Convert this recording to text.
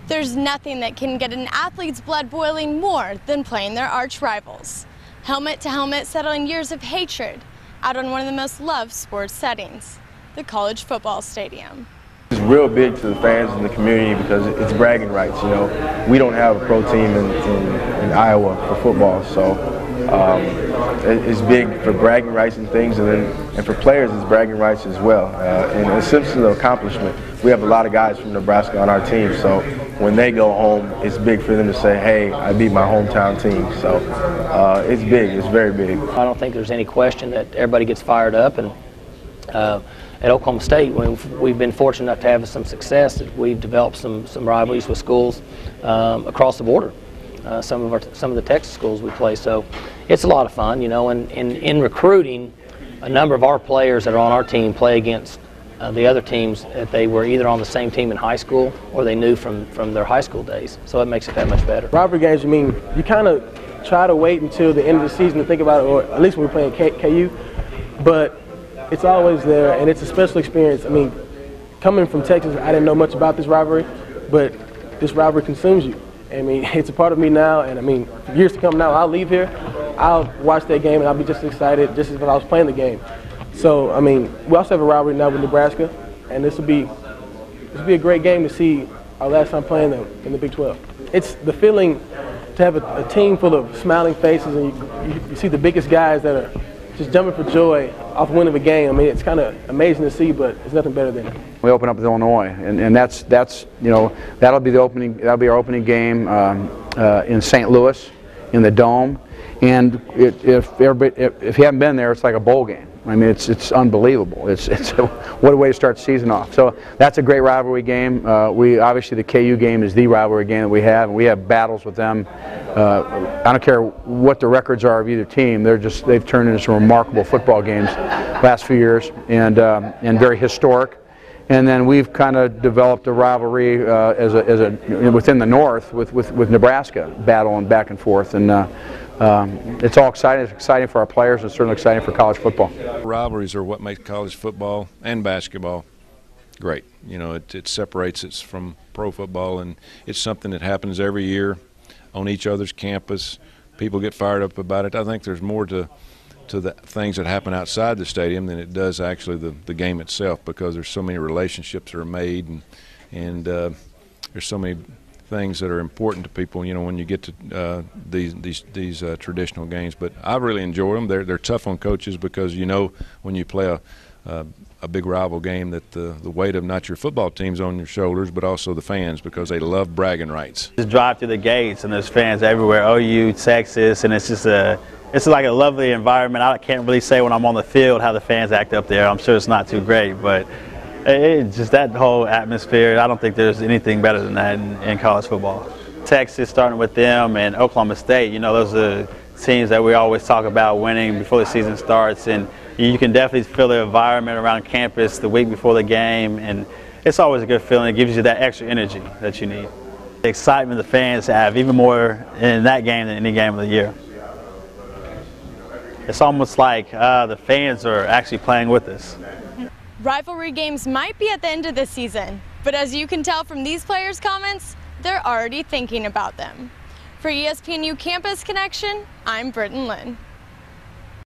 There's nothing that can get an athlete's blood boiling more than playing their arch rivals. Helmet to helmet, settling years of hatred out on one of the most loved sports settings, the college football stadium. It's real big to the fans and the community because it's bragging rights. You know, we don't have a pro team in Iowa for football, so it's big for bragging rights and things, and for players it's bragging rights as well. And it's simply an accomplishment. We have a lot of guys from Nebraska on our team, so when they go home, it's big for them to say, "Hey, I beat my hometown team." So it's big. It's very big. I don't think there's any question that everybody gets fired up, and at Oklahoma State, we've been fortunate enough to have some success. We've developed some rivalries with schools across the border. Some of the Texas schools we play, so it's a lot of fun, you know. And in recruiting, a number of our players that are on our team play against the other teams that they were either on the same team in high school or they knew from their high school days. So it makes it that much better. Rivalry games, I mean, you kind of try to wait until the end of the season to think about it, or at least when we're playing KU, but it's always there, and it's a special experience. I mean, coming from Texas, I didn't know much about this rivalry, but this rivalry consumes you. I mean, it's a part of me now, and I mean, for years to come now, I'll leave here, I'll watch that game, and I'll be just as excited just as when I was playing the game. So, I mean, we also have a rivalry now with Nebraska, and this will be a great game to see our last time playing them in the Big 12. It's the feeling to have a team full of smiling faces, and you see the biggest guys that are just jumping for joy off winning a game. I mean, it's kind of amazing to see, but it's nothing better than it. We open up with Illinois, and that's you know, that'll be our opening game in St. Louis in the Dome, and if you haven't been there, it's like a bowl game. I mean, it's unbelievable. It's what a way to start the season off. So that's a great rivalry game. We obviously, the KU game is the rivalry game that we have, and we have battles with them. I don't care what the records are of either team. They've turned into some remarkable football games last few years, and very historic. And then we've kind of developed a rivalry within the North with Nebraska, battling back and forth, and it's all exciting. It's exciting for our players, and certainly exciting for college football. Rivalries are what make college football and basketball great. You know, it separates it from pro football, and it's something that happens every year on each other's campus. People get fired up about it. I think there's more to the things that happen outside the stadium than it does actually the game itself, because there's so many relationships that are made, and there's so many things that are important to people, you know, when you get to these traditional games. But I really enjoy them. They're tough on coaches, because you know when you play a big rival game that the weight of not your football team's on your shoulders, but also the fans, because they love bragging rights. Just drive through the gates and there's fans everywhere, OU, Texas, and it's just it's like a lovely environment. I can't really say when I'm on the field how the fans act up there. I'm sure it's not too great, but it's just that whole atmosphere. I don't think there's anything better than that in college football. Texas, starting with them, and Oklahoma State, you know, those are teams that we always talk about winning before the season starts, and you can definitely feel the environment around campus the week before the game, and it's always a good feeling. It gives you that extra energy that you need. The excitement the fans have, even more in that game than any game of the year. It's almost like the fans are actually playing with us. Rivalry games might be at the end of the season, but as you can tell from these players' comments, they're already thinking about them. For ESPNU Campus Connection, I'm Britton Lynn.